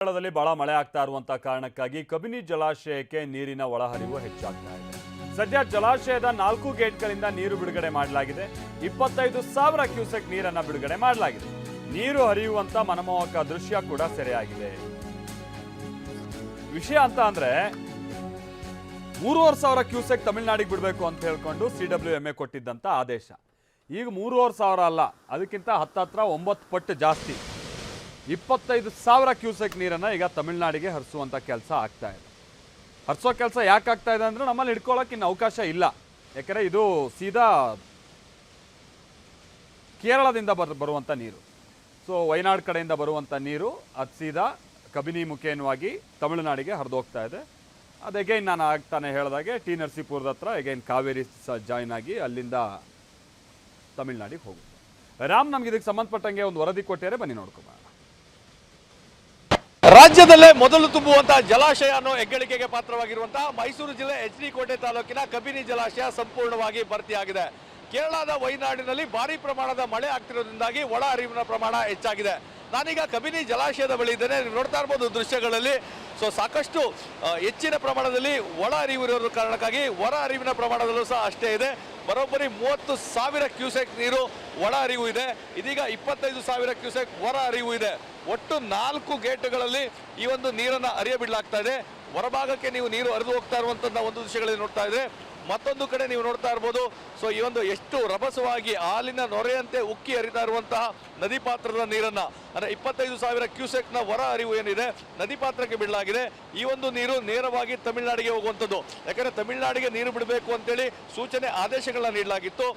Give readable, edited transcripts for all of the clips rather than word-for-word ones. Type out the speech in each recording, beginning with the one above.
ಕೇರಳದಲ್ಲಿ ಬಹಳ ಮಳೆ ಆಗ್ತಾ ಇರುವಂತ ಕಾರಣಕ್ಕಾಗಿ ಕಬಿನಿ ಜಲಾಶಯಕ್ಕೆ ನೀರಿನ ಒಳಹರಿವು ಹೆಚ್ಚಾಗ್ತಾ ಇದೆ. ಸದ್ಯ ಜಲಾಶಯದ 4 ಗೇಟ್ಗಳಿಂದ ನೀರು ಬಿಡುಗಡೆ ಮಾಡಲಾಗಿದೆ. 25,000 ಕ್ಯೂಸೆಕ್ ನೀರನ್ನ ಬಿಡುಗಡೆ ಮಾಡಲಾಗಿದೆ. ನೀರು ಹರಿಯುವಂತ ಮನಮೋಹಕ ದೃಶ್ಯ ಕೂಡ ಸೆರೆಯಾಗಿದೆ. ವಿಷಯ ಅಂತ ಅಂದ್ರೆ 3,500 ಕ್ಯೂಸೆಕ್ ತಮಿಳುನಾಡಿಗೆ ಬಿಡಬೇಕು ಅಂತ ಹೇಳ್ಕೊಂಡು CWMA ಕೊಟ್ಟಿದ್ದಂತ ಆದೇಶ. ಈಗ 3,500 ಅಲ್ಲ, ಅದಕ್ಕಿಂತ ಹತ್ತತ್ರ 9 ಪಟ್ಟು ಜಾಸ್ತಿ 25,000 ಕ್ಯೂಸೆಕ್ ನೀರನ್ನು ಈಗ ತಮಿಳುನಾಡಿಗೆ ಹರಿಸುವಂಥ ಕೆಲಸ ಆಗ್ತಾ ಇದೆ. ಹರಿಸೋ ಕೆಲಸ ಯಾಕೆ ಆಗ್ತಾ ಇದೆ ಅಂದರೆ ನಮ್ಮಲ್ಲಿ ಹಿಡ್ಕೊಳ್ಳೋಕೆ ಇನ್ನು ಅವಕಾಶ ಇಲ್ಲ. ಯಾಕಂದರೆ ಇದು ಸೀದಾ ಕೇರಳದಿಂದ ಬರುವಂಥ ನೀರು. ಸೊ ವಯನಾಡ್ ಕಡೆಯಿಂದ ಬರುವಂಥ ನೀರು ಅದು ಸೀದಾ ಕಬಿನಿ ಮುಖೇನವಾಗಿ ತಮಿಳುನಾಡಿಗೆ ಹರಿದೋಗ್ತಾ ಇದೆ. ಅದು ಎಗೈನ್ ನಾನು ಆಗ್ತಾನೆ ಹೇಳಿದಾಗೆ ಟಿ ನರಸೀಪುರದ ಹತ್ರ ಎಗೈನ್ ಕಾವೇರಿ ಜಾಯ್ನ್ ಆಗಿ ಅಲ್ಲಿಂದ ತಮಿಳುನಾಡಿಗೆ ಹೋಗುತ್ತೆ. ರಾಮ್ ನಮ್ಗೆ ಇದಕ್ಕೆ ಸಂಬಂಧಪಟ್ಟಂಗೆ ಒಂದು ವರದಿ ಕೊಟ್ಟಿದ್ದಾರೆ, ಬನ್ನಿ ನೋಡ್ಕೊಂಬ. ರಾಜ್ಯದಲ್ಲೇ ಮೊದಲು ತುಂಬುವಂತಹ ಜಲಾಶಯ ಅನ್ನೋ ಹೆಗ್ಗಳಿಕೆಗೆ ಪಾತ್ರವಾಗಿರುವಂತಹ ಮೈಸೂರು ಜಿಲ್ಲೆ HD ಕೋಟೆ ತಾಲೂಕಿನ ಕಬಿನಿ ಜಲಾಶಯ ಸಂಪೂರ್ಣವಾಗಿ ಭರ್ತಿಯಾಗಿದೆ. ಕೇರಳದ ವಯನಾಡಿನಲ್ಲಿ ಭಾರಿ ಪ್ರಮಾಣದ ಮಳೆ ಆಗ್ತಿರೋದ್ರಿಂದಾಗಿ ಒಳ ಹರಿವಿನ ಪ್ರಮಾಣ ಹೆಚ್ಚಾಗಿದೆ. ನಾನೀಗ ಕಬಿನಿ ಜಲಾಶಯದ ಬಳಿ ಇದ್ದೇನೆ. ನೀವು ನೋಡ್ತಾ ಇರ್ಬೋದು ದೃಶ್ಯಗಳಲ್ಲಿ. ಸೊ ಸಾಕಷ್ಟು ಹೆಚ್ಚಿನ ಪ್ರಮಾಣದಲ್ಲಿ ಒಳ ಹರಿವು ಇರೋದ್ರ ಕಾರಣಕ್ಕಾಗಿ ಹೊರ ಹರಿವಿನ ಪ್ರಮಾಣದಲ್ಲೂ ಸಹ ಅಷ್ಟೇ ಇದೆ. ಬರೋಬ್ಬರಿ 30,000 ಕ್ಯೂಸೆಕ್ ನೀರು ಒಳ ಹರಿವು ಇದೆ. ಇದೀಗ 25,000 ಕ್ಯೂಸೆಕ್ ಹೊರ ಹರಿವು ಇದೆ. ಒಟ್ಟು 4 ಗೇಟ್ಗಳಲ್ಲಿ ಈ ಒಂದು ನೀರನ್ನು ಹರಿಯಬಿಡಲಾಗ್ತಾ ಇದೆ. ಹೊರಭಾಗಕ್ಕೆ ನೀವು ನೀರು ಹರಿದು ಹೋಗ್ತಾ ಇರುವಂತಹ ಒಂದು ದೃಶ್ಯಗಳಲ್ಲಿ ನೋಡ್ತಾ ಇದೆ. ಮತ್ತೊಂದು ಕಡೆ ನೀವು ನೋಡ್ತಾ ಇರ್ಬೋದು. ಸೊ ಈ ಒಂದು ಎಷ್ಟು ರಭಸವಾಗಿ ಹಾಲಿನ ನೊರೆಯಂತೆ ಉಕ್ಕಿ ಹರಿತಾ ಇರುವಂತಹ ನದಿ ಪಾತ್ರದ ನೀರನ್ನ, ಅಂದ್ರೆ 25,000 ಕ್ಯೂಸೆಕ್ನ ಹೊರ ಹರಿವು ಏನಿದೆ ನದಿ ಪಾತ್ರಕ್ಕೆ ಬಿಡಲಾಗಿದೆ. ಈ ಒಂದು ನೀರು ನೇರವಾಗಿ ತಮಿಳುನಾಡಿಗೆ ಹೋಗುವಂಥದ್ದು. ಯಾಕಂದ್ರೆ ತಮಿಳುನಾಡಿಗೆ ನೀರು ಬಿಡಬೇಕು ಅಂತೇಳಿ ಸೂಚನೆ ಆದೇಶಗಳನ್ನ ನೀಡಲಾಗಿತ್ತು.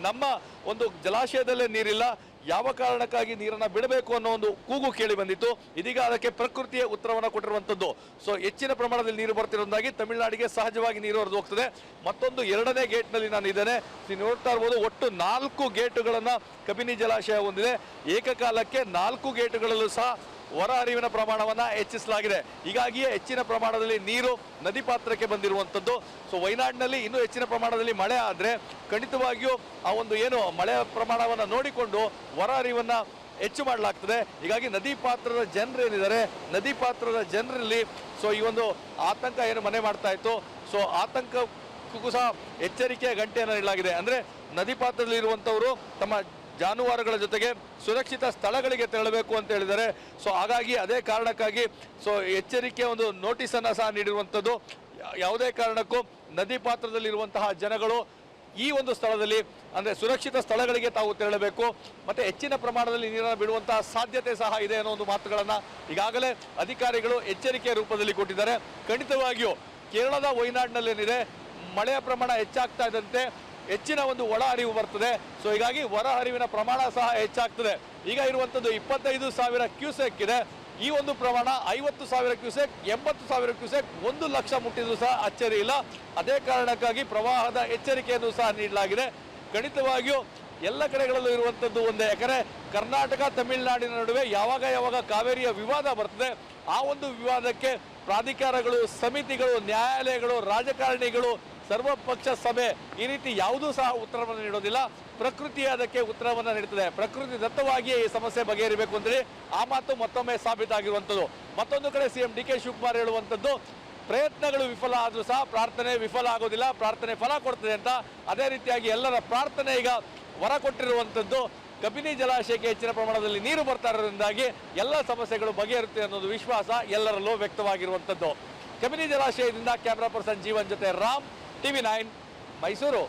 ನಮ್ಮ ಒಂದು ಜಲಾಶಯದಲ್ಲೇ ನೀರಿಲ್ಲ, ಯಾವ ಕಾರಣಕ್ಕಾಗಿ ನೀರನ್ನು ಬಿಡಬೇಕು ಅನ್ನೋ ಒಂದು ಕೂಗು ಕೇಳಿ ಬಂದಿತ್ತು. ಇದೀಗ ಅದಕ್ಕೆ ಪ್ರಕೃತಿಯ ಉತ್ತರವನ್ನು ಕೊಟ್ಟಿರುವಂಥದ್ದು. ಸೊ ಹೆಚ್ಚಿನ ಪ್ರಮಾಣದಲ್ಲಿ ನೀರು ಬರ್ತಿರೋದಾಗಿ ತಮಿಳುನಾಡಿಗೆ ಸಹಜವಾಗಿ ನೀರು ಹರಿದು ಹೋಗ್ತದೆ. ಮತ್ತೊಂದು 2ನೇ ಗೇಟ್ನಲ್ಲಿ ನಾನು ಇದ್ದೇನೆ. ನೀವು ನೋಡ್ತಾ ಇರ್ಬೋದು, ಒಟ್ಟು 4 ಗೇಟುಗಳನ್ನು ಕಬಿನಿ ಜಲಾಶಯ ಹೊಂದಿದೆ. ಏಕಕಾಲಕ್ಕೆ 4 ಗೇಟುಗಳಲ್ಲೂ ಸಹ ಹೊರ ಹರಿವಿನ ಪ್ರಮಾಣವನ್ನು ಹೆಚ್ಚಿಸಲಾಗಿದೆ. ಹೀಗಾಗಿಯೇ ಹೆಚ್ಚಿನ ಪ್ರಮಾಣದಲ್ಲಿ ನೀರು ನದಿ ಪಾತ್ರಕ್ಕೆ ಬಂದಿರುವಂಥದ್ದು. ಸೊ ವಯನಾಡಿನಲ್ಲಿ ಇನ್ನೂ ಹೆಚ್ಚಿನ ಪ್ರಮಾಣದಲ್ಲಿ ಮಳೆ ಆದರೆ ಖಂಡಿತವಾಗಿಯೂ ಆ ಒಂದು ಏನು ಮಳೆಯ ಪ್ರಮಾಣವನ್ನು ನೋಡಿಕೊಂಡು ಹೊರ ಹರಿವನ್ನು ಹೆಚ್ಚು ಮಾಡಲಾಗ್ತದೆ. ಹೀಗಾಗಿ ನದಿ ಪಾತ್ರದ ಜನರು ಏನಿದ್ದಾರೆ, ನದಿ ಪಾತ್ರದ ಜನರಲ್ಲಿ ಸೊ ಈ ಒಂದು ಆತಂಕ ಏನು ಮನೆ ಮಾಡ್ತಾ ಇತ್ತು, ಸೊ ಆತಂಕಕ್ಕೂ ಸಹ ಎಚ್ಚರಿಕೆಯ ಗಂಟೆಯನ್ನು ನೀಡಲಾಗಿದೆ. ಅಂದರೆ ನದಿ ಪಾತ್ರದಲ್ಲಿ ಇರುವಂಥವರು ತಮ್ಮ ಜಾನುವಾರುಗಳ ಜೊತೆಗೆ ಸುರಕ್ಷಿತ ಸ್ಥಳಗಳಿಗೆ ತೆರಳಬೇಕು ಅಂತ ಹೇಳಿದ್ದಾರೆ. ಸೊ ಹಾಗಾಗಿ ಅದೇ ಕಾರಣಕ್ಕಾಗಿ ಸೊ ಎಚ್ಚರಿಕೆಯ ಒಂದು ನೋಟಿಸನ್ನು ಸಹ ನೀಡಿರುವಂಥದ್ದು. ಯಾವುದೇ ಕಾರಣಕ್ಕೂ ನದಿ ಪಾತ್ರದಲ್ಲಿರುವಂತಹ ಜನಗಳು ಈ ಒಂದು ಸ್ಥಳದಲ್ಲಿ ಅಂದರೆ ಸುರಕ್ಷಿತ ಸ್ಥಳಗಳಿಗೆ ತಾವು ತೆರಳಬೇಕು. ಮತ್ತು ಹೆಚ್ಚಿನ ಪ್ರಮಾಣದಲ್ಲಿ ನೀರನ್ನು ಬಿಡುವಂತಹ ಸಾಧ್ಯತೆ ಸಹ ಇದೆ ಅನ್ನೋ ಒಂದು ಮಾತುಗಳನ್ನು ಈಗಾಗಲೇ ಅಧಿಕಾರಿಗಳು ಎಚ್ಚರಿಕೆಯ ರೂಪದಲ್ಲಿ ಕೊಟ್ಟಿದ್ದಾರೆ. ಖಂಡಿತವಾಗಿಯೂ ಕೇರಳದ ವಯನಾಡಿನಲ್ಲೇನಿದೆ ಮಳೆಯ ಪ್ರಮಾಣ ಹೆಚ್ಚಾಗ್ತಾ ಇದ್ದಂತೆ ಹೆಚ್ಚಿನ ಒಂದು ಒಳ ಹರಿವು ಬರ್ತದೆ. ಸೊ ಹೀಗಾಗಿ ಹೊರ ಹರಿವಿನ ಪ್ರಮಾಣ ಸಹ ಹೆಚ್ಚಾಗ್ತದೆ. ಈಗ ಇರುವಂಥದ್ದು 25,000 ಕ್ಯೂಸೆಕ್ ಇದೆ. ಈ ಒಂದು ಪ್ರಮಾಣ 50,000 ಕ್ಯೂಸೆಕ್, 80,000 ಕ್ಯೂಸೆಕ್, 1 ಲಕ್ಷ ಮುಟ್ಟಿದ್ರು ಸಹ ಅಚ್ಚರಿ ಇಲ್ಲ. ಅದೇ ಕಾರಣಕ್ಕಾಗಿ ಪ್ರವಾಹದ ಎಚ್ಚರಿಕೆಯನ್ನು ಸಹ ನೀಡಲಾಗಿದೆ. ಖಂಡಿತವಾಗಿಯೂ ಎಲ್ಲ ಕಡೆಗಳಲ್ಲೂ ಇರುವಂಥದ್ದು ಒಂದೇ. ಯಾಕಂದರೆ ಕರ್ನಾಟಕ ತಮಿಳುನಾಡಿನ ನಡುವೆ ಯಾವಾಗ ಕಾವೇರಿಯ ವಿವಾದ ಬರ್ತದೆ, ಆ ಒಂದು ವಿವಾದಕ್ಕೆ ಪ್ರಾಧಿಕಾರಗಳು, ಸಮಿತಿಗಳು, ನ್ಯಾಯಾಲಯಗಳು, ರಾಜಕಾರಣಿಗಳು, ಸರ್ವಪಕ್ಷ ಸಭೆ ಈ ರೀತಿ ಯಾವುದೂ ಸಹ ಉತ್ತರವನ್ನು ನೀಡೋದಿಲ್ಲ. ಪ್ರಕೃತಿ ಅದಕ್ಕೆ ಉತ್ತರವನ್ನು ನೀಡುತ್ತದೆ. ಪ್ರಕೃತಿ ದತ್ತವಾಗಿಯೇ ಈ ಸಮಸ್ಯೆ ಬಗೆಹರಿಬೇಕು ಅಂತೇಳಿ ಆ ಮಾತು ಮತ್ತೊಮ್ಮೆ ಸಾಬೀತಾಗಿರುವಂಥದ್ದು. ಮತ್ತೊಂದು ಕಡೆ CM DK ಶಿವಕುಮಾರ್ ಹೇಳುವಂಥದ್ದು, ಪ್ರಯತ್ನಗಳು ವಿಫಲ ಆದರೂ ಸಹ ಪ್ರಾರ್ಥನೆ ವಿಫಲ ಆಗೋದಿಲ್ಲ, ಪ್ರಾರ್ಥನೆ ಫಲ ಕೊಡ್ತದೆ ಅಂತ. ಅದೇ ರೀತಿಯಾಗಿ ಎಲ್ಲರ ಪ್ರಾರ್ಥನೆ ಈಗ ಹೊರ ಕೊಟ್ಟಿರುವಂಥದ್ದು. ಕಬಿನಿ ಜಲಾಶಯಕ್ಕೆ ಹೆಚ್ಚಿನ ಪ್ರಮಾಣದಲ್ಲಿ ನೀರು ಬರ್ತಾ ಇರೋದ್ರಿಂದಾಗಿ ಎಲ್ಲ ಸಮಸ್ಯೆಗಳು ಬಗೆಹರುತ್ತೆ ಅನ್ನೋದು ವಿಶ್ವಾಸ ಎಲ್ಲರಲ್ಲೂ ವ್ಯಕ್ತವಾಗಿರುವಂಥದ್ದು. ಕಬಿನಿ ಜಲಾಶಯದಿಂದ ಕ್ಯಾಮ್ರಾ ಪರ್ಸನ್ ಜೀವನ್ ಜೊತೆ ರಾಮ್, TV9 ಮೈಸೂರು.